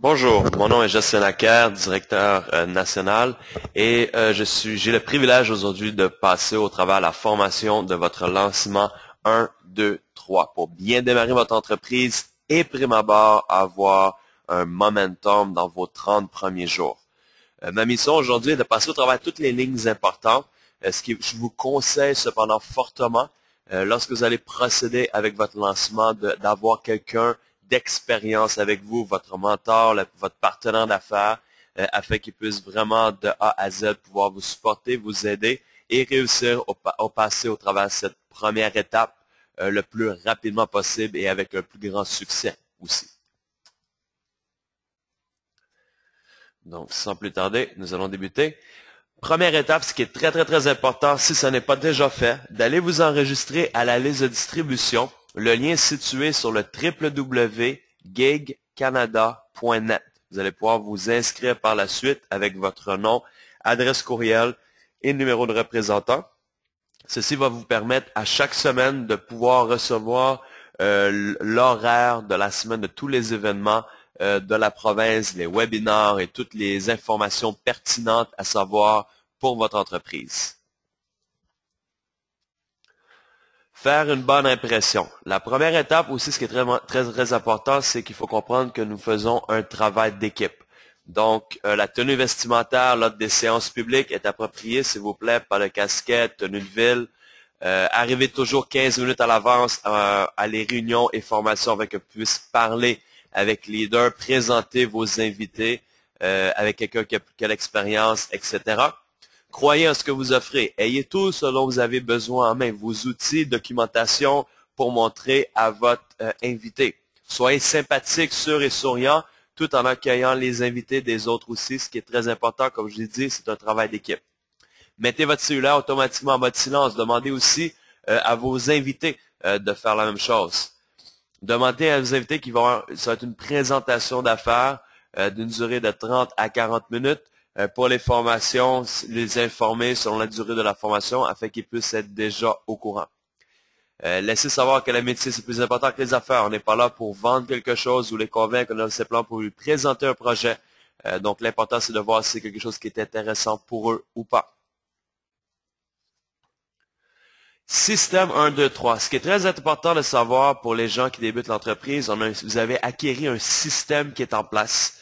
Bonjour, mon nom est Justin Lacker, directeur national, et j'ai le privilège aujourd'hui de passer au travers la formation de votre lancement 1, 2, 3 pour bien démarrer votre entreprise et prime abord avoir un momentum dans vos 30 premiers jours. Ma mission aujourd'hui est de passer au travers toutes les lignes importantes, ce que je vous conseille cependant fortement, lorsque vous allez procéder avec votre lancement, d'avoir quelqu'un d'expérience avec vous, votre mentor, votre partenaire d'affaires, afin qu'il puisse vraiment de A à Z pouvoir vous supporter, vous aider et réussir au passer au travers de cette première étape le plus rapidement possible et avec un plus grand succès aussi. Donc, sans plus tarder, nous allons débuter. Première étape, ce qui est très important, si ce n'est pas déjà fait, d'aller vous enregistrer à la liste de distribution. Le lien est situé sur le www.gigcanada.net. Vous allez pouvoir vous inscrire par la suite avec votre nom, adresse courriel et numéro de représentant. Ceci va vous permettre à chaque semaine de pouvoir recevoir l'horaire de la semaine de tous les événements de la province, les webinars et toutes les informations pertinentes à savoir pour votre entreprise. Faire une bonne impression. La première étape aussi, ce qui est très important, c'est qu'il faut comprendre que nous faisons un travail d'équipe. Donc, la tenue vestimentaire lors des séances publiques est appropriée, s'il vous plaît, pas de casquette, tenue de ville. Arrivez toujours 15 minutes à l'avance à les réunions et formations afin que vous puissiez parler avec les leaders, présenter vos invités avec quelqu'un qui a l'expérience, etc. Croyez en ce que vous offrez. Ayez tout ce dont vous avez besoin en main, vos outils, documentation pour montrer à votre invité. Soyez sympathique, sûr et souriant, tout en accueillant les invités des autres aussi. Ce qui est très important, comme je l'ai dit, c'est un travail d'équipe. Mettez votre cellulaire automatiquement en mode silence. Demandez aussi à vos invités de faire la même chose. Demandez à vos invités ça va être une présentation d'affaires d'une durée de 30 à 40 minutes. Pour les formations, les informer selon la durée de la formation afin qu'ils puissent être déjà au courant. Laissez savoir que le métier, c'est plus important que les affaires. On n'est pas là pour vendre quelque chose ou les convaincre, on a ces plans pour lui présenter un projet. Donc, l'important, c'est de voir si c'est quelque chose qui est intéressant pour eux ou pas. Système 1, 2, 3. Ce qui est très important de savoir pour les gens qui débutent l'entreprise, vous avez acquis un système qui est en place.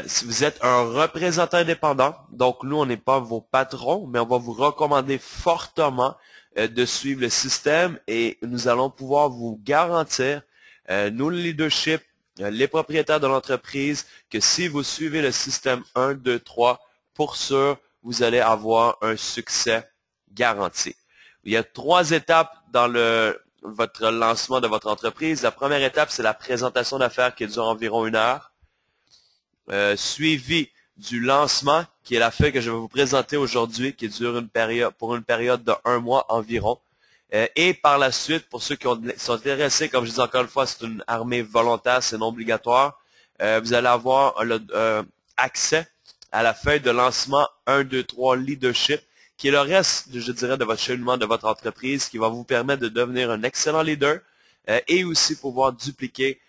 Si vous êtes un représentant indépendant, donc nous, on n'est pas vos patrons, mais on va vous recommander fortement de suivre le système et nous allons pouvoir vous garantir, nous, le leadership, les propriétaires de l'entreprise, que si vous suivez le système 1, 2, 3, pour sûr, vous allez avoir un succès garanti. Il y a 3 étapes dans votre lancement de votre entreprise. La première étape, c'est la présentation d'affaires qui dure environ 1 heure. Suivi du lancement, qui est la feuille que je vais vous présenter aujourd'hui, qui dure pour une période de 1 mois environ. Et par la suite, pour ceux qui sont intéressés, comme je dis encore une fois, c'est une armée volontaire, c'est non obligatoire. Vous allez avoir accès à la feuille de lancement 1, 2, 3 Leadership, qui est le reste, je dirais, de votre cheminement de votre entreprise, qui va vous permettre de devenir un excellent leader et aussi pouvoir dupliquer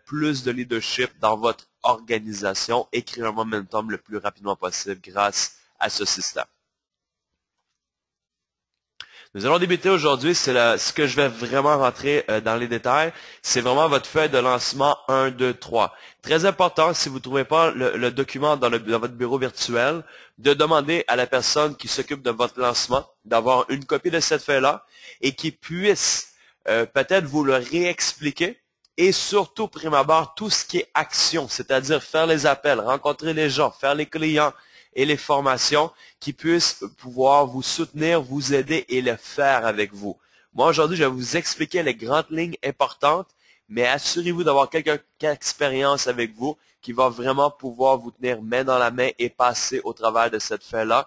plus de leadership dans votre organisation et créer un momentum le plus rapidement possible grâce à ce système. Nous allons débuter aujourd'hui, ce que je vais vraiment rentrer dans les détails, c'est vraiment votre feuille de lancement 1, 2, 3. Très important, si vous ne trouvez pas le document dans votre bureau virtuel, de demander à la personne qui s'occupe de votre lancement d'avoir une copie de cette feuille-là et qui puisse peut-être vous le réexpliquer. Et surtout, prime abord, tout ce qui est action, c'est-à-dire faire les appels, rencontrer les gens, faire les clients et les formations qui puissent pouvoir vous soutenir, vous aider et le faire avec vous. Moi, aujourd'hui, je vais vous expliquer les grandes lignes importantes, mais assurez-vous d'avoir quelqu'un qui a expérience avec vous qui va vraiment pouvoir vous tenir main dans la main et passer au travers de cette feuille-là,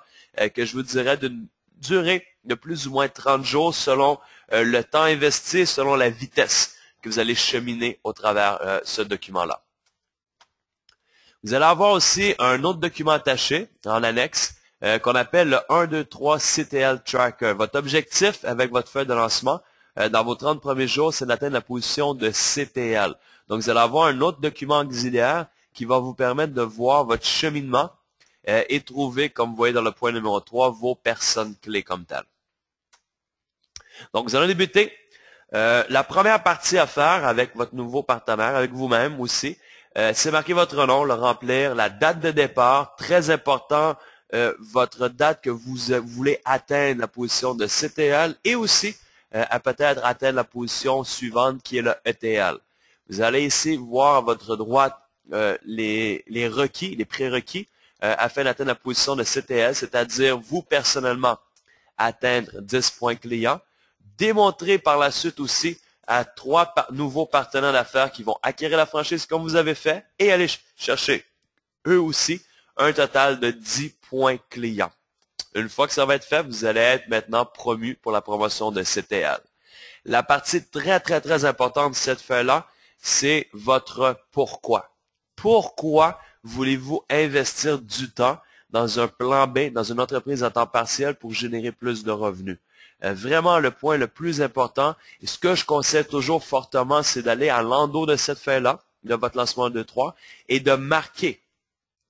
que je vous dirais d'une durée de plus ou moins 30 jours selon le temps investi, selon la vitesse que vous allez cheminer au travers ce document-là. Vous allez avoir aussi un autre document attaché en annexe qu'on appelle le 1, 2, 3 CTL Tracker. Votre objectif avec votre feuille de lancement dans vos 30 premiers jours, c'est d'atteindre la position de CTL. Donc, vous allez avoir un autre document auxiliaire qui va vous permettre de voir votre cheminement et trouver, comme vous voyez dans le point numéro 3, vos personnes clés comme telles. Donc, vous allez débuter. La première partie à faire avec votre nouveau partenaire, avec vous-même aussi, c'est marquer votre nom, le remplir, la date de départ, très important, votre date que vous voulez atteindre la position de CTL et aussi à peut-être atteindre la position suivante qui est le ETL. Vous allez ici voir à votre droite les requis, les prérequis afin d'atteindre la position de CTL, c'est-à-dire vous personnellement atteindre 10 points clients, démontrer par la suite aussi à 3 nouveaux partenaires d'affaires qui vont acquérir la franchise comme vous avez fait et aller chercher eux aussi un total de 10 points clients. Une fois que ça va être fait, vous allez être maintenant promu pour la promotion de CTL. La partie très importante de cette feuille-là, c'est votre pourquoi. Pourquoi voulez-vous investir du temps dans un plan B, dans une entreprise à temps partiel pour générer plus de revenus? Vraiment, le point le plus important, et ce que je conseille toujours fortement, c'est d'aller à l'endos de cette feuille-là, de votre lancement 2-3, et de marquer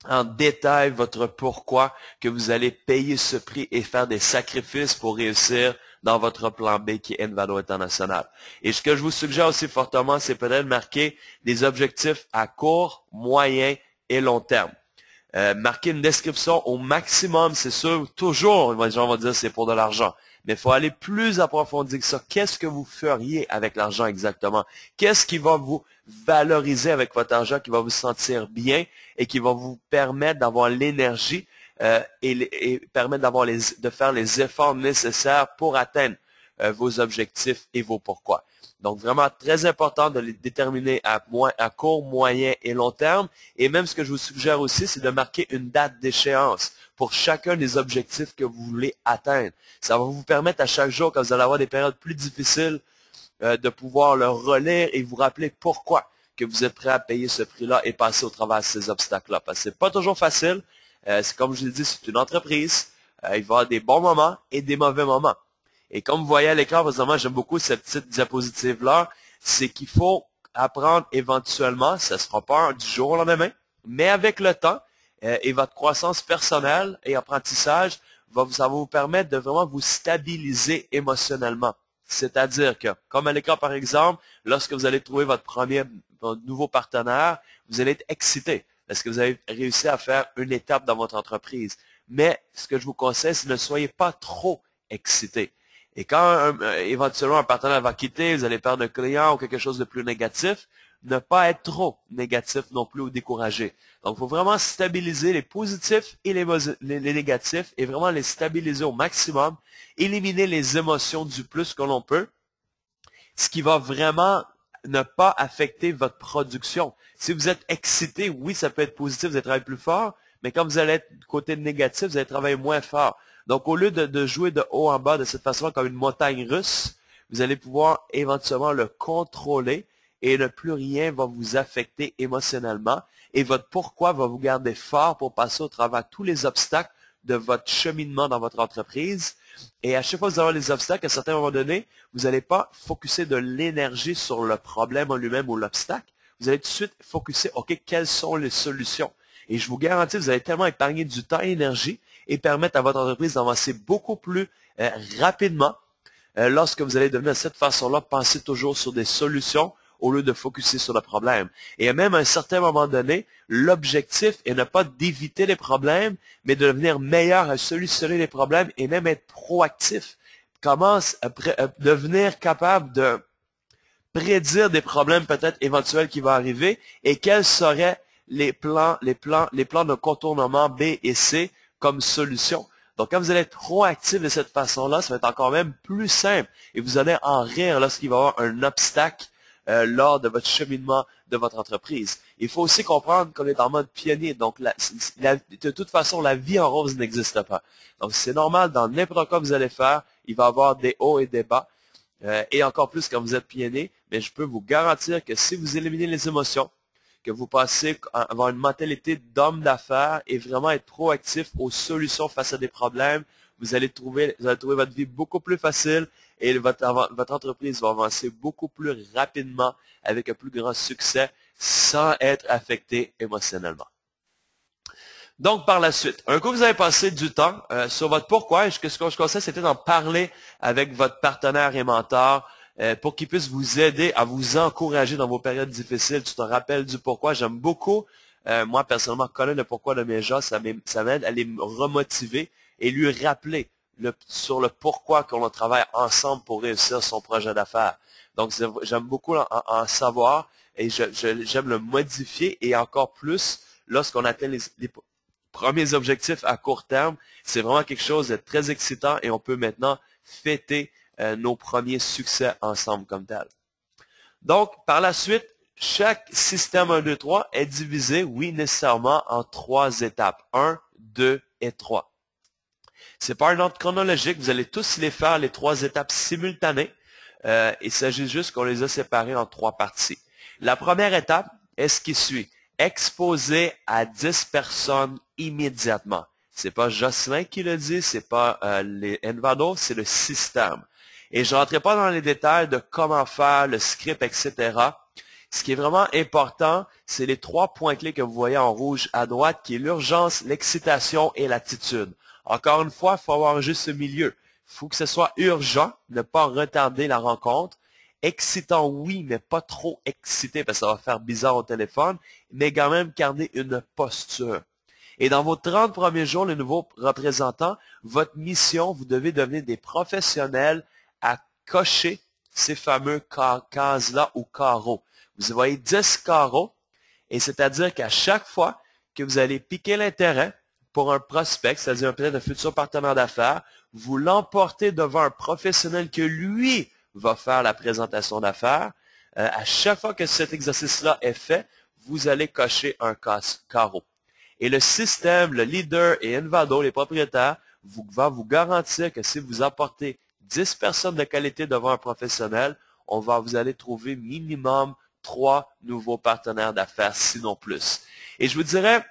en détail votre pourquoi que vous allez payer ce prix et faire des sacrifices pour réussir dans votre plan B qui est Envado International. Et ce que je vous suggère aussi fortement, c'est peut-être marquer des objectifs à court, moyen et long terme. Marquer une description au maximum, c'est sûr, toujours, les gens vont dire c'est pour de l'argent. Mais il faut aller plus approfondir que ça. Qu'est-ce que vous feriez avec l'argent exactement? Qu'est-ce qui va vous valoriser avec votre argent, qui va vous sentir bien et qui va vous permettre d'avoir l'énergie et permettre de faire les efforts nécessaires pour atteindre vos objectifs et vos pourquoi. Donc, vraiment très important de les déterminer à court, moyen et long terme. Et même ce que je vous suggère aussi, c'est de marquer une date d'échéance pour chacun des objectifs que vous voulez atteindre. Ça va vous permettre à chaque jour, quand vous allez avoir des périodes plus difficiles, de pouvoir le relire et vous rappeler pourquoi que vous êtes prêt à payer ce prix-là et passer au travers de ces obstacles-là. Parce que c'est pas toujours facile. C'est comme je l'ai dit, c'est une entreprise. Il va y avoir des bons moments et des mauvais moments. Et comme vous voyez à l'écran, présentement, j'aime beaucoup cette petite diapositive-là, c'est qu'il faut apprendre éventuellement, ça ne sera pas du jour au lendemain, mais avec le temps et votre croissance personnelle et apprentissage, ça va vous permettre de vraiment vous stabiliser émotionnellement. C'est-à-dire que, comme à l'écran par exemple, lorsque vous allez trouver votre nouveau partenaire, vous allez être excité parce que vous avez réussi à faire une étape dans votre entreprise. Mais ce que je vous conseille, c'est ne soyez pas trop excité. Et quand éventuellement un partenaire va quitter, vous allez perdre un client ou quelque chose de plus négatif, ne pas être trop négatif non plus ou découragé. Donc, il faut vraiment stabiliser les positifs et les négatifs et vraiment les stabiliser au maximum, éliminer les émotions du plus que l'on peut, ce qui va vraiment ne pas affecter votre production. Si vous êtes excité, oui, ça peut être positif, vous allez travailler plus fort, mais quand vous allez être du côté négatif, vous allez travailler moins fort. Donc, au lieu de jouer de haut en bas de cette façon comme une montagne russe, vous allez pouvoir éventuellement le contrôler et ne plus rien va vous affecter émotionnellement et votre pourquoi va vous garder fort pour passer au travers tous les obstacles de votre cheminement dans votre entreprise. Et à chaque fois que vous avez les obstacles, à un certain moment donné, vous n'allez pas focuser de l'énergie sur le problème en lui-même ou l'obstacle. Vous allez tout de suite focuser, OK, quelles sont les solutions? Et je vous garantis, vous allez tellement épargner du temps et d'énergie et permettre à votre entreprise d'avancer beaucoup plus rapidement lorsque vous allez devenir de cette façon-là, penser toujours sur des solutions au lieu de focuser sur le problème. Et même à un certain moment donné, l'objectif est ne pas d'éviter les problèmes, mais de devenir meilleur à solutionner les problèmes et même être proactif. Commence à devenir capable de prédire des problèmes peut-être éventuels qui vont arriver et quels seraient les plans de contournement B et C comme solution. Donc, quand vous allez être proactif de cette façon-là, ça va être encore même plus simple et vous allez en rire lorsqu'il va y avoir un obstacle lors de votre cheminement de votre entreprise. Il faut aussi comprendre qu'on est en mode pionnier. Donc, de toute façon, la vie en rose n'existe pas. Donc, c'est normal, dans n'importe quoi que vous allez faire, il va y avoir des hauts et des bas. Et encore plus quand vous êtes pionnier. Mais je peux vous garantir que si vous éliminez les émotions, que vous passez à avoir une mentalité d'homme d'affaires et vraiment être proactif aux solutions face à des problèmes, vous allez trouver votre vie beaucoup plus facile et votre entreprise va avancer beaucoup plus rapidement avec un plus grand succès sans être affecté émotionnellement. Donc, par la suite, un coup vous avez passé du temps sur votre pourquoi, et ce que je conseille, c'était d'en parler avec votre partenaire et mentor pour qu'il puisse vous aider à vous encourager dans vos périodes difficiles. Tu te rappelles du pourquoi. J'aime beaucoup, moi personnellement, connaître le pourquoi de mes gens, ça m'aide à les remotiver et lui rappeler sur le pourquoi qu'on travaille ensemble pour réussir son projet d'affaires. Donc, j'aime beaucoup en savoir et j'aime le modifier et encore plus lorsqu'on atteint les premiers objectifs à court terme. C'est vraiment quelque chose de très excitant et on peut maintenant fêter nos premiers succès ensemble comme tel. Donc, par la suite, chaque système 1, 2, 3 est divisé, oui, nécessairement en 3 étapes. 1, 2 et 3. C'est pas un ordre chronologique, vous allez tous les faire, les 3 étapes simultanées. Il s'agit juste qu'on les a séparées en 3 parties. La première étape est ce qui suit. Exposer à 10 personnes immédiatement. C'est pas Jocelyn qui le dit, c'est pas les Envado, c'est le système. Et je ne rentrerai pas dans les détails de comment faire, le script, etc. Ce qui est vraiment important, c'est les 3 points clés que vous voyez en rouge à droite, qui est l'urgence, l'excitation et l'attitude. Encore une fois, il faut avoir juste ce milieu. Il faut que ce soit urgent, ne pas retarder la rencontre. Excitant, oui, mais pas trop excité parce que ça va faire bizarre au téléphone, mais quand même garder une posture. Et dans vos 30 premiers jours, les nouveaux représentants, votre mission, vous devez devenir des professionnels à cocher ces fameux cases-là ou carreaux. Vous voyez 10 carreaux, et c'est-à-dire qu'à chaque fois que vous allez piquer l'intérêt pour un prospect, c'est-à-dire peut-être un futur partenaire d'affaires, vous l'emportez devant un professionnel que lui va faire la présentation d'affaires. À chaque fois que cet exercice-là est fait, vous allez cocher un carreau. Et le système, le leader et Envado, les propriétaires, va vous garantir que si vous apportez 10 personnes de qualité devant un professionnel, vous allez trouver minimum 3 nouveaux partenaires d'affaires, sinon plus. Et je vous dirais,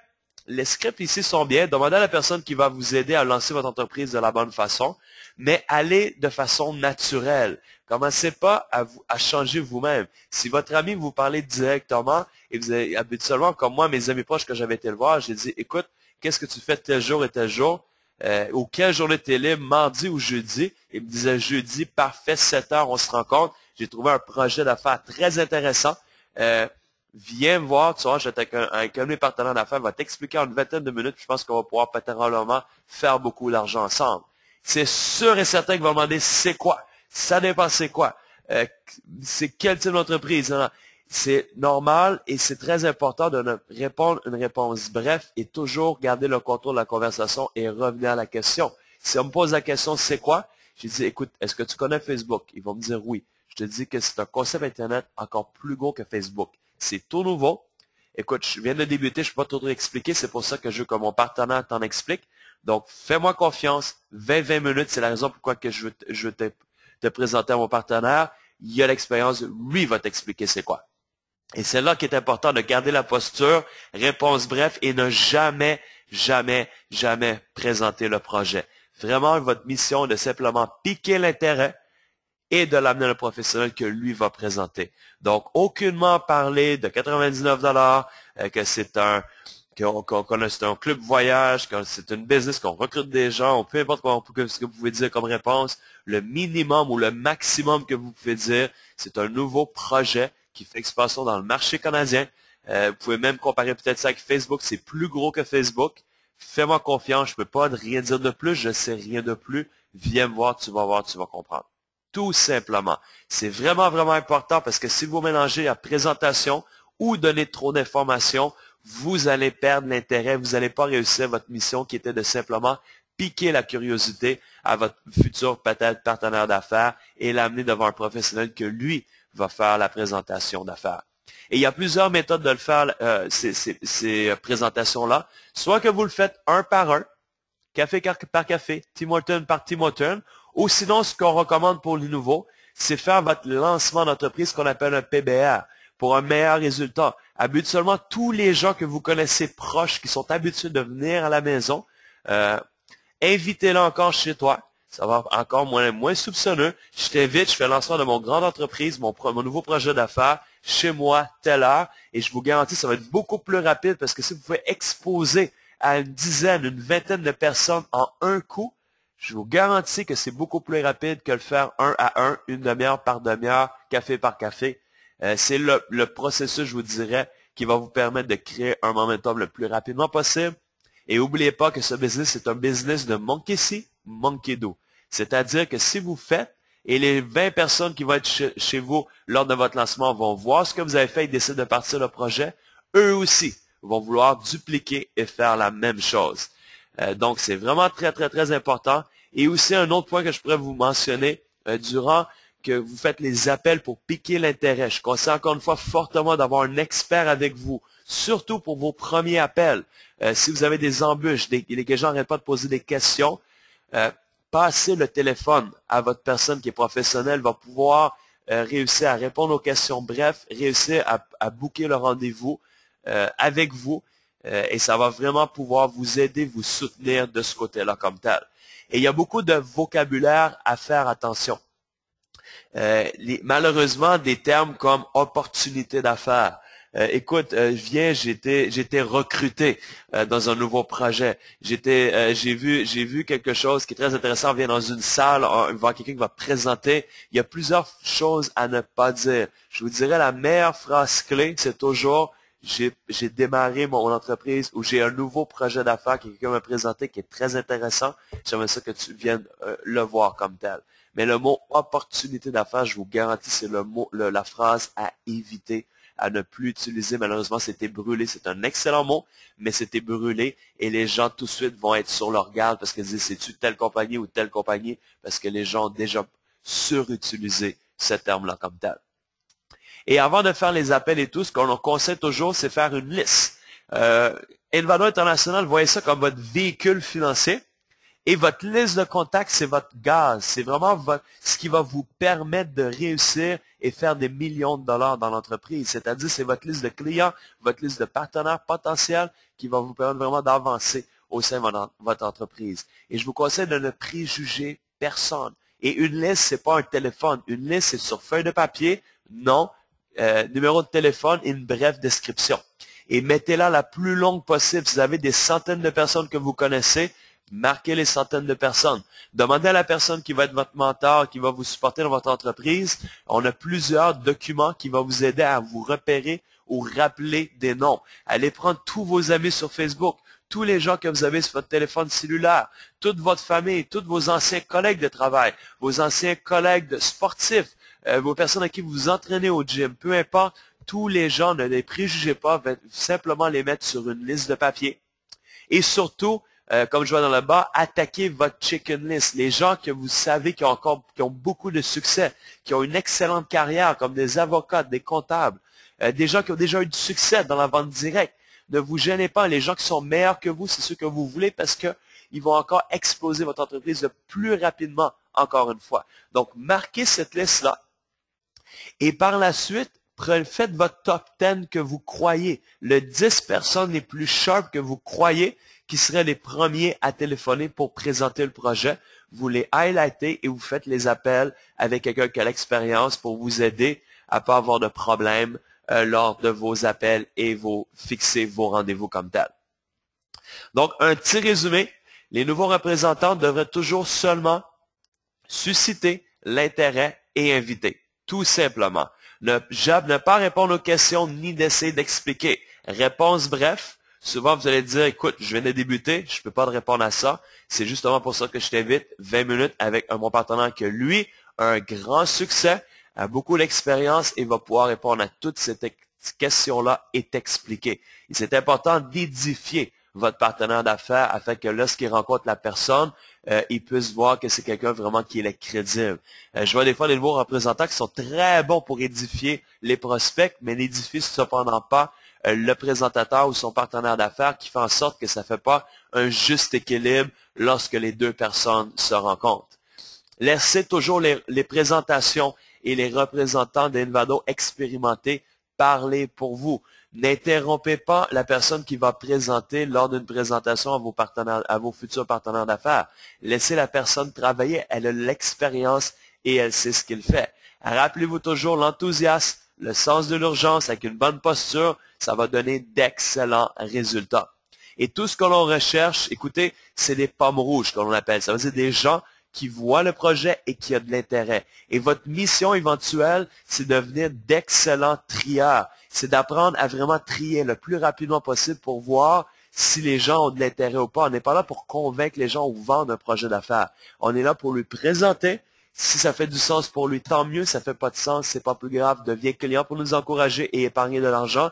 les scripts ici sont bien. Demandez à la personne qui va vous aider à lancer votre entreprise de la bonne façon, mais allez de façon naturelle. Commencez pas à changer vous-même. Si votre ami vous parlez directement, et vous avez habituellement, comme moi, mes amis proches que j'avais été le voir, j'ai dit, écoute, qu'est-ce que tu fais tel jour et tel jour? Ou quelle journée tu es libre, mardi ou jeudi? Il me disait jeudi, parfait, 7 heures, on se rencontre. J'ai trouvé un projet d'affaires très intéressant. Viens me voir, tu vois, j'étais avec un de mes partenaires d'affaires, va t'expliquer en une vingtaine de minutes, je pense qu'on va pouvoir probablement faire beaucoup d'argent ensemble. C'est sûr et certain qu'ils vont demander c'est quoi? Ça dépend c'est quoi? C'est quel type d'entreprise? C'est normal et c'est très important de répondre une réponse bref et toujours garder le contour de la conversation et revenir à la question. Si on me pose la question c'est quoi? Je dis écoute, est-ce que tu connais Facebook? Ils vont me dire oui. Je te dis que c'est un concept Internet encore plus gros que Facebook. C'est tout nouveau. Écoute, je viens de débuter, je ne peux pas tout expliquer, c'est pour ça que je veux que mon partenaire t'en explique. Donc, fais-moi confiance, 20 minutes, c'est la raison pourquoi que je veux te présenter à mon partenaire. Il y a l'expérience, lui va t'expliquer c'est quoi. Et c'est là qu'il est important de garder la posture, réponse bref, et ne jamais, jamais, jamais présenter le projet. Vraiment, votre mission est de simplement piquer l'intérêt et de l'amener à un professionnel que lui va présenter. Donc, aucunement parler de 99 $, que c'est un club voyage, que c'est une business, qu'on recrute des gens, ou peu importe ce que vous pouvez dire comme réponse. Le minimum ou le maximum que vous pouvez dire, c'est un nouveau projet qui fait expansion dans le marché canadien. Vous pouvez même comparer peut-être ça avec Facebook, c'est plus gros que Facebook. Fais-moi confiance, je ne peux pas rien dire de plus, je ne sais rien de plus. Viens me voir, tu vas comprendre. Tout simplement. C'est vraiment, vraiment important parce que si vous mélangez la présentation ou donner trop d'informations, vous allez perdre l'intérêt, vous n'allez pas réussir votre mission qui était de simplement piquer la curiosité à votre futur peut-être partenaire d'affaires et l'amener devant un professionnel que lui va faire la présentation d'affaires. Et il y a plusieurs méthodes de le faire, ces présentations-là. Soit que vous le faites un par un, café par café, Tim Hortons par Tim Hortons, ou sinon, ce qu'on recommande pour les nouveaux, c'est faire votre lancement d'entreprise qu'on appelle un PBR pour un meilleur résultat. Habituellement, tous les gens que vous connaissez proches qui sont habitués de venir à la maison, invitez-les encore chez toi. ça va être encore moins soupçonneux. Je t'invite, je fais le lancement de mon grande entreprise, mon nouveau projet d'affaires, chez moi, telle heure, et je vous garantis, ça va être beaucoup plus rapide parce que si vous pouvez exposer à une dizaine, une vingtaine de personnes en un coup, je vous garantis que c'est beaucoup plus rapide que le faire un à un, une demi-heure par demi-heure, café par café. C'est le processus, je vous dirais, qui va vous permettre de créer un momentum le plus rapidement possible. Et n'oubliez pas que ce business est un business de monkey see, monkey do. C'est-à-dire que si vous faites, et les 20 personnes qui vont être chez vous lors de votre lancement vont voir ce que vous avez fait et décident de partir le projet, eux aussi vont vouloir dupliquer et faire la même chose. Donc, c'est vraiment très, très, très important. Et aussi, un autre point que je pourrais vous mentionner, durant que vous faites les appels pour piquer l'intérêt. Je conseille encore une fois fortement d'avoir un expert avec vous, surtout pour vos premiers appels. Si vous avez des embûches, les gens n'arrêtent pas de poser des questions, passez le téléphone à votre personne qui est professionnelle, va pouvoir réussir à répondre aux questions, bref, réussir à booker le rendez-vous avec vous, et ça va vraiment pouvoir vous aider, vous soutenir de ce côté-là comme tel. Et il y a beaucoup de vocabulaire à faire attention. Malheureusement, des termes comme opportunité d'affaires. Écoute, j'étais recruté dans un nouveau projet. J'ai vu quelque chose qui est très intéressant. On vient dans une salle, on voit quelqu'un qui va présenter. Il y a plusieurs choses à ne pas dire. Je vous dirais la meilleure phrase clé, c'est toujours j'ai démarré mon entreprise ou j'ai un nouveau projet d'affaires que quelqu'un m'a présenté qui est très intéressant. J'aimerais ça que tu viennes le voir comme tel. Mais le mot opportunité d'affaires, je vous garantis, c'est la phrase à éviter, à ne plus utiliser. Malheureusement, c'était brûlé. C'est un excellent mot, mais c'était brûlé et les gens tout de suite vont être sur leur garde parce qu'ils disent c'est-tu telle compagnie ou telle compagnie parce que les gens ont déjà surutilisé ce terme-là comme tel. Et avant de faire les appels et tout, ce qu'on conseille toujours, c'est faire une liste. Envado International, voyez ça comme votre véhicule financier. Et votre liste de contacts, c'est votre gaz. C'est vraiment ce qui va vous permettre de réussir et faire des millions de dollars dans l'entreprise. C'est-à-dire, c'est votre liste de clients, votre liste de partenaires potentiels qui va vous permettre vraiment d'avancer au sein de votre entreprise. Et je vous conseille de ne préjuger personne. Et une liste, c'est pas un téléphone. Une liste, c'est sur feuille de papier, nom, numéro de téléphone et une brève description. Et mettez-la la plus longue possible. Si vous avez des centaines de personnes que vous connaissez, marquez les centaines de personnes. Demandez à la personne qui va être votre mentor, qui va vous supporter dans votre entreprise. On a plusieurs documents qui vont vous aider à vous repérer ou rappeler des noms. Allez prendre tous vos amis sur Facebook, tous les gens que vous avez sur votre téléphone cellulaire, toute votre famille, tous vos anciens collègues de travail, vos anciens collègues sportifs, vos personnes à qui vous vous entraînez au gym, peu importe, tous les gens, ne les préjugez pas, simplement les mettre sur une liste de papier. Et surtout, comme je vois dans le bas, attaquez votre chicken list. Les gens que vous savez qui ont beaucoup de succès, qui ont une excellente carrière, comme des avocats, des comptables, des gens qui ont déjà eu du succès dans la vente directe. Ne vous gênez pas. Les gens qui sont meilleurs que vous, c'est ceux que vous voulez parce que ils vont encore exploser votre entreprise le plus rapidement, encore une fois. Donc, marquez cette liste-là. Et par la suite, faites votre top 10 que vous croyez. Les 10 personnes les plus sharp que vous croyez qui seraient les premiers à téléphoner pour présenter le projet. Vous les highlightez et vous faites les appels avec quelqu'un qui a l'expérience pour vous aider à ne pas avoir de problème lors de vos appels et fixer vos rendez-vous comme tel. Donc, un petit résumé. Les nouveaux représentants devraient toujours seulement susciter l'intérêt et inviter. Tout simplement. Ne pas répondre aux questions ni d'essayer d'expliquer. Réponse bref. Souvent, vous allez dire, écoute, je viens de débuter, je ne peux pas te répondre à ça. C'est justement pour ça que je t'invite 20 minutes avec mon partenaire qui, lui, a un grand succès, a beaucoup d'expérience et va pouvoir répondre à toutes ces questions-là et t'expliquer. Et c'est important d'édifier votre partenaire d'affaires afin que lorsqu'il rencontre la personne, il puisse voir que c'est quelqu'un vraiment qui est crédible. Je vois des fois des nouveaux représentants qui sont très bons pour édifier les prospects, mais n'édifient cependant pas le présentateur ou son partenaire d'affaires qui fait en sorte que ça ne fait pas un juste équilibre lorsque les deux personnes se rencontrent. Laissez toujours les présentations et les représentants d'Envado expérimentés parler pour vous. N'interrompez pas la personne qui va présenter lors d'une présentation à vos futurs partenaires d'affaires. Laissez la personne travailler. Elle a l'expérience et elle sait ce qu'il fait. Rappelez-vous toujours l'enthousiasme, le sens de l'urgence avec une bonne posture, ça va donner d'excellents résultats. Et tout ce que l'on recherche, écoutez, c'est des pommes rouges, comme on appelle. Ça veut dire des gens qui voient le projet et qui ont de l'intérêt. Et votre mission éventuelle, c'est de devenir d'excellents trieurs. C'est d'apprendre à vraiment trier le plus rapidement possible pour voir si les gens ont de l'intérêt ou pas. On n'est pas là pour convaincre les gens ou vendre un projet d'affaires. On est là pour lui présenter. Si ça fait du sens pour lui, tant mieux. Ça fait pas de sens, c'est pas plus grave. Deviens client pour nous encourager et épargner de l'argent.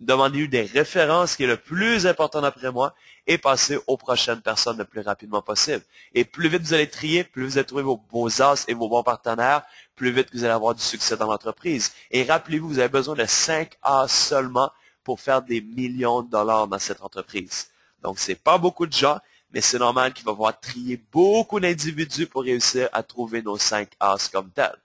Demandez-lui des références, qui est le plus important d'après moi, et passez aux prochaines personnes le plus rapidement possible. Et plus vite vous allez trier, plus vous allez trouver vos beaux as et vos bons partenaires, plus vite vous allez avoir du succès dans l'entreprise. Et rappelez-vous, vous avez besoin de 5 as seulement pour faire des millions de dollars dans cette entreprise. Donc, c'est pas beaucoup de gens, mais c'est normal qu'il va falloir trier beaucoup d'individus pour réussir à trouver nos 5 as comme tels.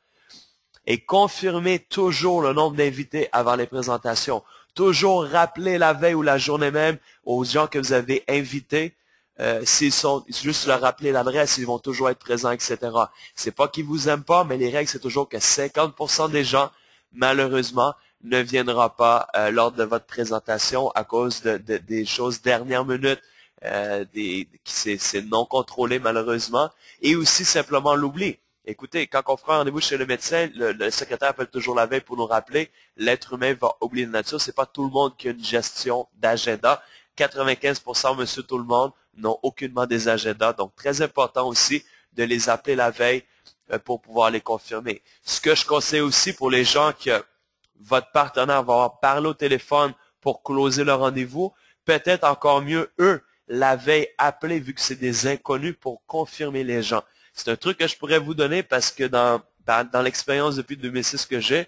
Et confirmez toujours le nombre d'invités avant les présentations. Toujours rappeler la veille ou la journée même aux gens que vous avez invités. S'ils sont juste leur rappeler l'adresse, ils vont toujours être présents, etc. C'est pas qu'ils vous aiment pas, mais les règles, c'est toujours que 50% des gens, malheureusement, ne viendront pas lors de votre présentation à cause des choses dernière minute. C'est non contrôlé, malheureusement. Et aussi simplement l'oubli. Écoutez, quand on fera un rendez-vous chez le médecin, le secrétaire appelle toujours la veille pour nous rappeler, l'être humain va oublier la nature. C'est pas tout le monde qui a une gestion d'agenda. 95%, monsieur tout le monde, n'ont aucunement des agendas. Donc, très important aussi de les appeler la veille pour pouvoir les confirmer. Ce que je conseille aussi pour les gens que votre partenaire va avoir parlé au téléphone pour closer le rendez-vous, peut-être encore mieux, eux, la veille, appeler vu que c'est des inconnus pour confirmer les gens. C'est un truc que je pourrais vous donner parce que dans l'expérience depuis 2006 que j'ai,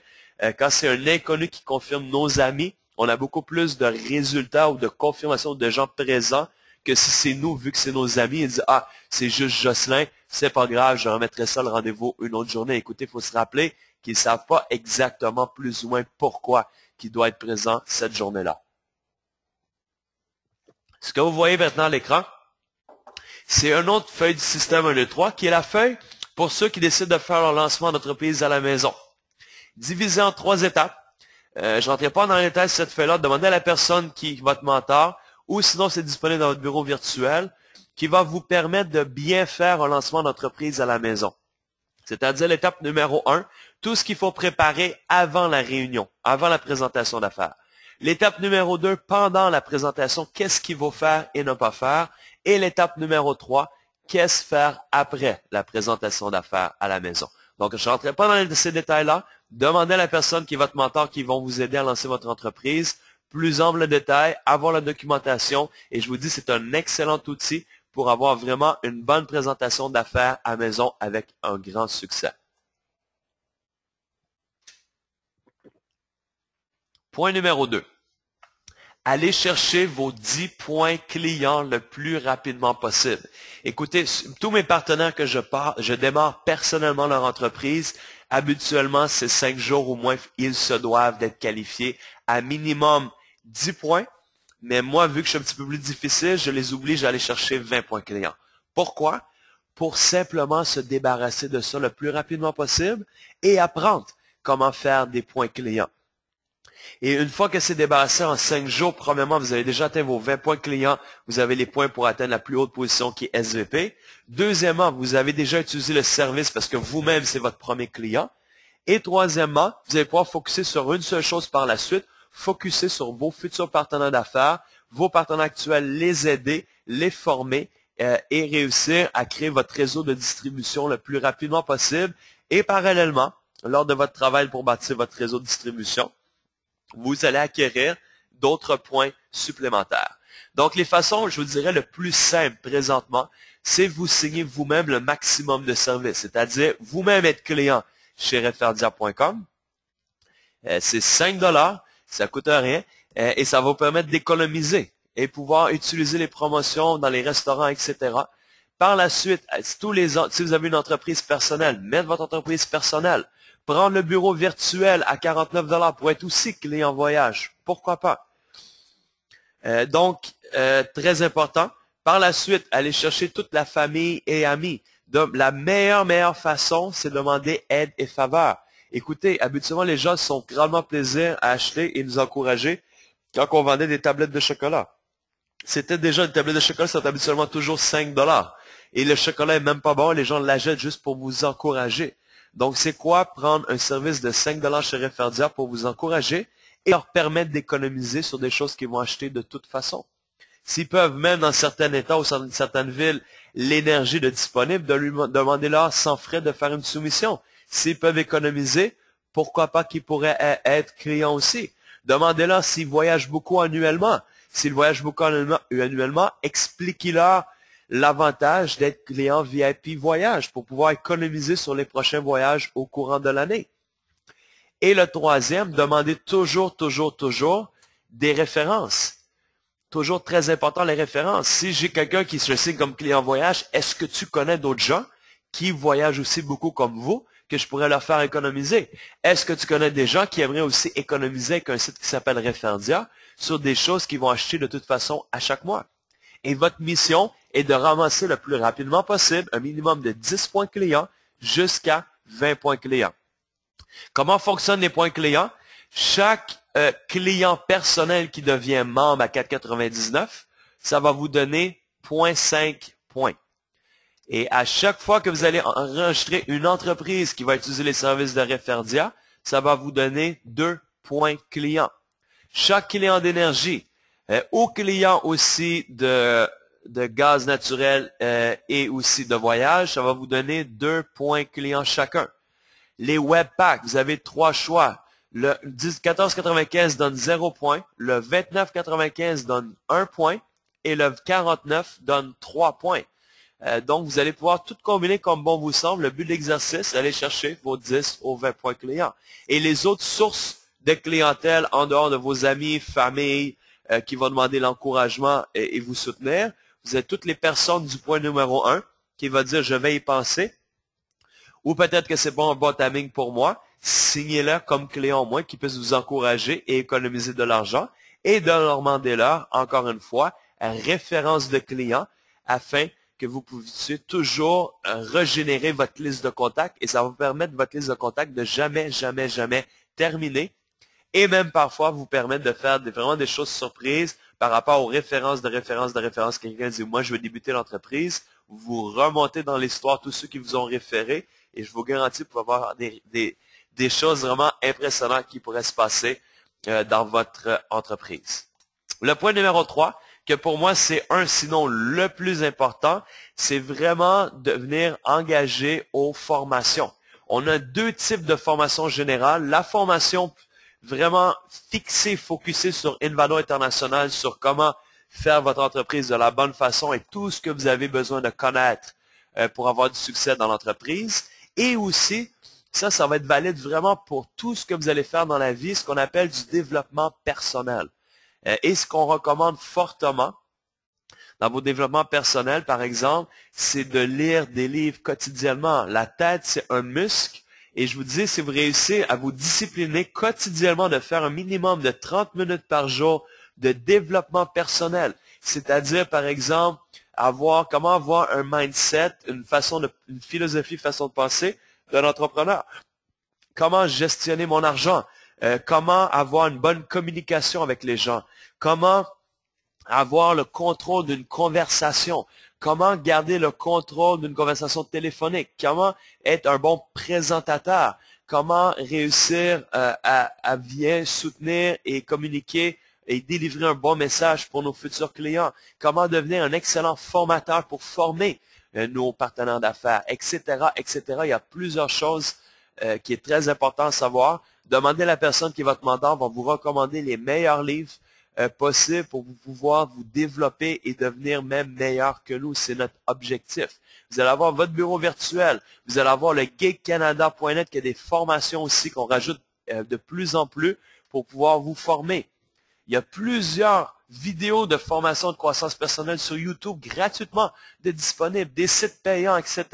quand c'est un inconnu qui confirme nos amis, on a beaucoup plus de résultats ou de confirmation de gens présents que si c'est nous, vu que c'est nos amis, ils disent « Ah, c'est juste Jocelyn, c'est pas grave, je remettrai ça le rendez-vous une autre journée. » Écoutez, il faut se rappeler qu'ils ne savent pas exactement plus ou moins pourquoi qu'il doit être présent cette journée-là. Ce que vous voyez maintenant à l'écran, c'est une autre feuille du système 1, 2, 3 qui est la feuille pour ceux qui décident de faire leur lancement d'entreprise à la maison. Divisé en 3 étapes. Je ne rentrerai pas dans les détails de cette feuille-là. Demandez à la personne qui est votre mentor ou sinon c'est disponible dans votre bureau virtuel qui va vous permettre de bien faire un lancement d'entreprise à la maison. C'est-à-dire l'étape numéro 1, tout ce qu'il faut préparer avant la réunion, avant la présentation d'affaires. L'étape numéro 2, pendant la présentation, qu'est-ce qu'il faut faire et ne pas faire. Et l'étape numéro 3, qu'est-ce faire après la présentation d'affaires à la maison. Donc, je ne rentrerai pas dans ces détails-là. Demandez à la personne qui est votre mentor qui vont vous aider à lancer votre entreprise. Plus ample détail, avoir la documentation. Et je vous dis, c'est un excellent outil pour avoir vraiment une bonne présentation d'affaires à la maison avec un grand succès. Point numéro 2. Allez chercher vos 10 points clients le plus rapidement possible. Écoutez, tous mes partenaires que je démarre personnellement leur entreprise. Habituellement, c'est 5 jours au moins, ils se doivent d'être qualifiés à minimum 10 points. Mais moi, vu que je suis un petit peu plus difficile, je les oblige à aller chercher 20 points clients. Pourquoi? Pour simplement se débarrasser de ça le plus rapidement possible et apprendre comment faire des points clients. Et une fois que c'est débarrassé en 5 jours, premièrement, vous avez déjà atteint vos 20 points clients. Vous avez les points pour atteindre la plus haute position qui est SVP. Deuxièmement, vous avez déjà utilisé le service parce que vous-même, c'est votre premier client. Et troisièmement, vous allez pouvoir focuser sur une seule chose par la suite. Focuser sur vos futurs partenaires d'affaires, vos partenaires actuels, les aider, les former et réussir à créer votre réseau de distribution le plus rapidement possible. Et parallèlement, lors de votre travail pour bâtir votre réseau de distribution, vous allez acquérir d'autres points supplémentaires. Donc, les façons, je vous dirais, le plus simple présentement, c'est vous signer vous-même le maximum de services, c'est-à-dire vous-même être client chez refairdiable.com. C'est 5 $, ça coûte rien, et ça va vous permettre d'économiser et pouvoir utiliser les promotions dans les restaurants, etc. Par la suite, si vous avez une entreprise personnelle, mettre votre entreprise personnelle Prendre le bureau virtuel à 49 $ pour être aussi client voyage. Pourquoi pas? Donc, très important. Par la suite, aller chercher toute la famille et amis. Donc, la meilleure façon, c'est de demander aide et faveur. Écoutez, habituellement, les gens sont grandement plaisir à acheter et nous encourager quand on vendait des tablettes de chocolat. C'était déjà une tablette de chocolat, c'est habituellement toujours 5 $. Et le chocolat est même pas bon, les gens l'achètent juste pour vous encourager. Donc, c'est quoi prendre un service de 5 $ chez Referdia pour vous encourager et leur permettre d'économiser sur des choses qu'ils vont acheter de toute façon. S'ils peuvent même dans certains États ou dans certaines villes l'énergie de disponible, demandez-leur sans frais de faire une soumission. S'ils peuvent économiser, pourquoi pas qu'ils pourraient être clients aussi. Demandez-leur s'ils voyagent beaucoup annuellement. S'ils voyagent beaucoup annuellement, expliquez-leur l'avantage d'être client VIP voyage pour pouvoir économiser sur les prochains voyages au courant de l'année. Et le troisième, demandez toujours des références. Toujours très important les références. Si j'ai quelqu'un qui se signe comme client voyage, est-ce que tu connais d'autres gens qui voyagent aussi beaucoup comme vous que je pourrais leur faire économiser? Est-ce que tu connais des gens qui aimeraient aussi économiser avec un site qui s'appelle Referdia sur des choses qu'ils vont acheter de toute façon à chaque mois? Et votre mission est de ramasser le plus rapidement possible un minimum de 10 points clients jusqu'à 20 points clients. Comment fonctionnent les points clients? Chaque client personnel qui devient membre à 4,99, ça va vous donner 0,5 points. Et à chaque fois que vous allez enregistrer une entreprise qui va utiliser les services de Referdia, ça va vous donner 2 points clients. Chaque client d'énergie, ou client aussi de gaz naturel et aussi de voyage, ça va vous donner 2 points clients chacun. Les webpacks, vous avez 3 choix. Le 14,95 donne 0 points, le 29,95 donne 1 point et le 49 donne 3 points. Donc, vous allez pouvoir tout combiner comme bon vous semble. Le but de l'exercice, c'est d'aller chercher vos 10 aux 20 points clients. Et les autres sources de clientèle en dehors de vos amis, famille, qui vont demander l'encouragement et vous soutenir, vous avez toutes les personnes du point numéro 1 qui vont dire « je vais y penser ». Ou peut-être que c'est bon un bon timing pour moi. Signez-le comme client au moins qui puisse vous encourager et économiser de l'argent. Et de leur demander-leur, encore une fois, référence de clients afin que vous puissiez toujours régénérer votre liste de contacts et ça va vous permettre votre liste de contacts de jamais terminer et même parfois vous permettre de faire vraiment des choses surprises par rapport aux références de références. Quelqu'un dit, moi je veux débuter l'entreprise, vous remontez dans l'histoire tous ceux qui vous ont référé et je vous garantis pour avoir des choses vraiment impressionnantes qui pourraient se passer dans votre entreprise. Le point numéro 3, que pour moi c'est sinon le plus important, c'est vraiment de venir engager aux formations. On a 2 types de formations générales. La formation vraiment fixée, focusée sur Invado International, sur comment faire votre entreprise de la bonne façon et tout ce que vous avez besoin de connaître pour avoir du succès dans l'entreprise. Et aussi, ça va être valide vraiment pour tout ce que vous allez faire dans la vie, ce qu'on appelle du développement personnel. Et ce qu'on recommande fortement dans vos développements personnels, par exemple, c'est de lire des livres quotidiennement. La tête, c'est un muscle. Et je vous dis, si vous réussissez à vous discipliner quotidiennement de faire un minimum de 30 minutes par jour de développement personnel, c'est-à-dire, par exemple, comment avoir un mindset, une philosophie, façon de penser d'un entrepreneur. Comment gestionner mon argent, comment avoir une bonne communication avec les gens, comment avoir le contrôle d'une conversation, comment garder le contrôle d'une conversation téléphonique, comment être un bon présentateur, comment réussir à bien soutenir et communiquer et délivrer un bon message pour nos futurs clients, comment devenir un excellent formateur pour former nos partenaires d'affaires, etc., etc. Il y a plusieurs choses qui est très important à savoir. Demandez à la personne qui est votre mentor, va vous recommander les meilleurs livres possibles pour pouvoir vous développer et devenir même meilleur que nous. C'est notre objectif. Vous allez avoir votre bureau virtuel. Vous allez avoir le gigcanada.net qui a des formations aussi qu'on rajoute de plus en plus pour pouvoir vous former. Il y a plusieurs vidéos de formation de croissance personnelle sur YouTube gratuitement disponibles, des sites payants, etc.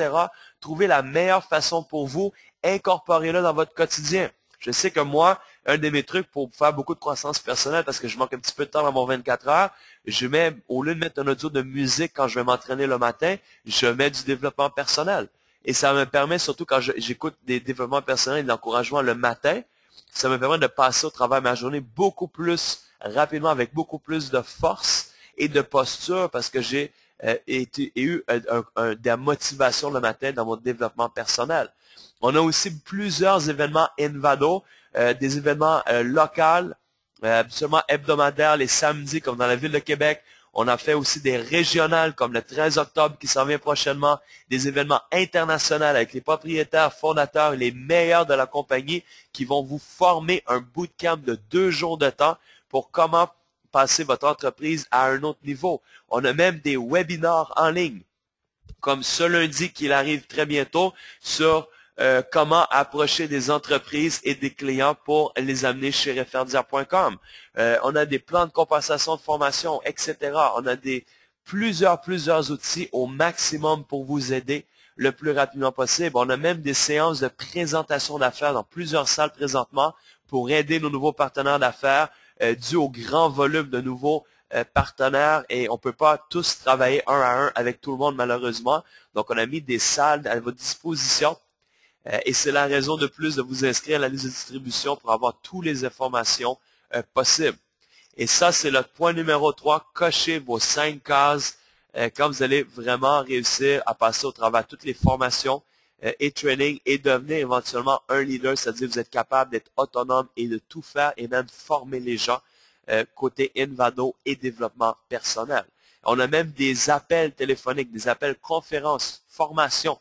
Trouvez la meilleure façon pour vous incorporez-le dans votre quotidien. Je sais que moi, un de mes trucs pour faire beaucoup de croissance personnelle, parce que je manque un petit peu de temps dans mon 24 heures, je mets, au lieu de mettre un audio de musique quand je vais m'entraîner le matin, je mets du développement personnel. Et ça me permet, surtout quand j'écoute des développements personnels et de l'encouragement le matin, ça me permet de passer au travers de ma journée beaucoup plus rapidement, avec beaucoup plus de force et de posture, parce que j'ai eu de la motivation le matin dans mon développement personnel. On a aussi plusieurs événements Envato, des événements locaux, absolument hebdomadaires, les samedis, comme dans la ville de Québec. On a fait aussi des régionales, comme le 13 octobre qui s'en vient prochainement, des événements internationaux avec les propriétaires, fondateurs, les meilleurs de la compagnie qui vont vous former un bootcamp de 2 jours de temps pour comment passer votre entreprise à un autre niveau. On a même des webinars en ligne, comme ce lundi qui arrive très bientôt, sur comment approcher des entreprises et des clients pour les amener chez refairdiire.com. On a des plans de compensation de formation, etc. On a plusieurs outils au maximum pour vous aider le plus rapidement possible. On a même des séances de présentation d'affaires dans plusieurs salles présentement pour aider nos nouveaux partenaires d'affaires dû au grand volume de nouveaux partenaires et on ne peut pas tous travailler un à un avec tout le monde malheureusement. Donc, on a mis des salles à votre disposition et c'est la raison de plus de vous inscrire à la liste de distribution pour avoir toutes les informations possibles. Et ça, c'est le point numéro 3. Cochez vos 5 cases quand vous allez vraiment réussir à passer au travers de toutes les formations et training et devenir éventuellement un leader, c'est-à-dire que vous êtes capable d'être autonome et de tout faire et même former les gens côté Envato et développement personnel. On a même des appels téléphoniques, des appels conférences, formations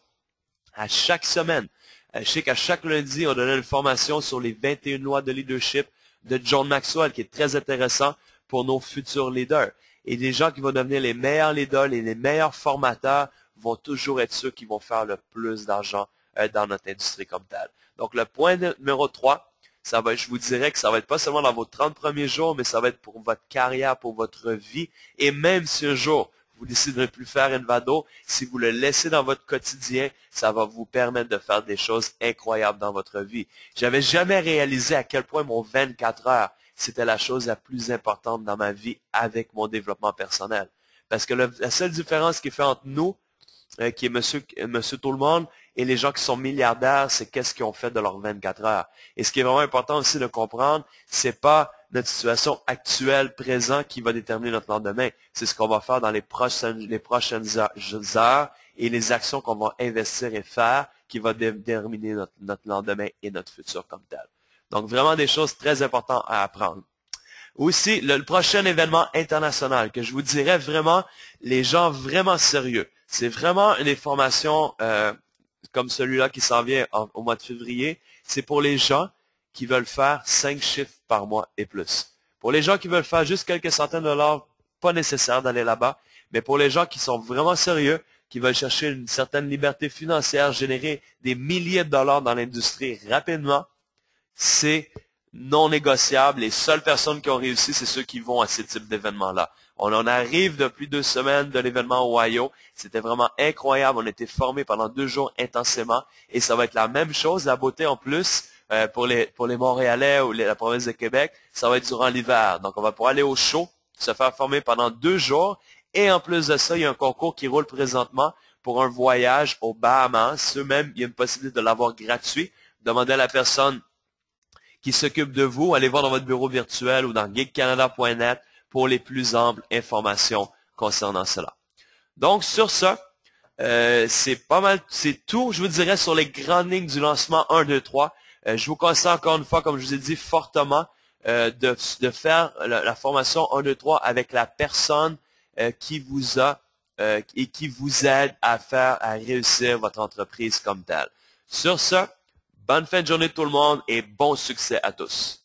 à chaque semaine. Je sais qu'à chaque lundi, on donnait une formation sur les 21 lois de leadership de John Maxwell, qui est très intéressant pour nos futurs leaders. Et les gens qui vont devenir les meilleurs leaders et les meilleurs formateurs vont toujours être ceux qui vont faire le plus d'argent dans notre industrie comme telle. Donc, le point numéro 3, je vous dirais que ça va être pas seulement dans vos 30 premiers jours, mais ça va être pour votre carrière, pour votre vie. Et même si un jour, vous décidez de ne plus faire Envato, si vous le laissez dans votre quotidien, ça va vous permettre de faire des choses incroyables dans votre vie. J'avais jamais réalisé à quel point mon 24 heures, c'était la chose la plus importante dans ma vie avec mon développement personnel. Parce que la seule différence qui fait entre nous, qui est monsieur tout le monde, et les gens qui sont milliardaires, c'est qu'est-ce qu'ils ont fait de leurs 24 heures. Et ce qui est vraiment important aussi de comprendre, c'est pas notre situation actuelle, présente, qui va déterminer notre lendemain. C'est ce qu'on va faire dans les prochaines heures et les actions qu'on va investir et faire qui va déterminer notre lendemain et notre futur comme tel. Donc, vraiment des choses très importantes à apprendre. Aussi, le prochain événement international que je vous dirais vraiment, les gens vraiment sérieux. C'est vraiment une formation comme celui-là qui s'en vient au mois de février. C'est pour les gens qui veulent faire 5 chiffres par mois et plus. Pour les gens qui veulent faire juste quelques centaines de dollars, pas nécessaire d'aller là-bas. Mais pour les gens qui sont vraiment sérieux, qui veulent chercher une certaine liberté financière, générer des milliers de dollars dans l'industrie rapidement, c'est non négociable. Les seules personnes qui ont réussi, c'est ceux qui vont à ces types d'événements-là. On en arrive depuis 2 semaines de l'événement Ohio. C'était vraiment incroyable. On a été formés pendant 2 jours intensément. Et ça va être la même chose, la beauté en plus, pour les Montréalais ou la province de Québec, ça va être durant l'hiver. Donc, on va pouvoir aller au show, se faire former pendant 2 jours. Et en plus de ça, il y a un concours qui roule présentement pour un voyage aux Bahamas. Eux-mêmes, il y a une possibilité de l'avoir gratuit. Demandez à la personne qui s'occupe de vous. Allez voir dans votre bureau virtuel ou dans gigcanada.net pour les plus amples informations concernant cela. Donc, sur ça, c'est pas mal, c'est tout, je vous dirais, sur les grandes lignes du lancement 1, 2, 3. Je vous conseille encore une fois, comme je vous ai dit, fortement de faire la formation 1, 2, 3 avec la personne qui vous a et qui vous aide à réussir votre entreprise comme telle. Sur ce, bonne fin de journée tout le monde et bon succès à tous.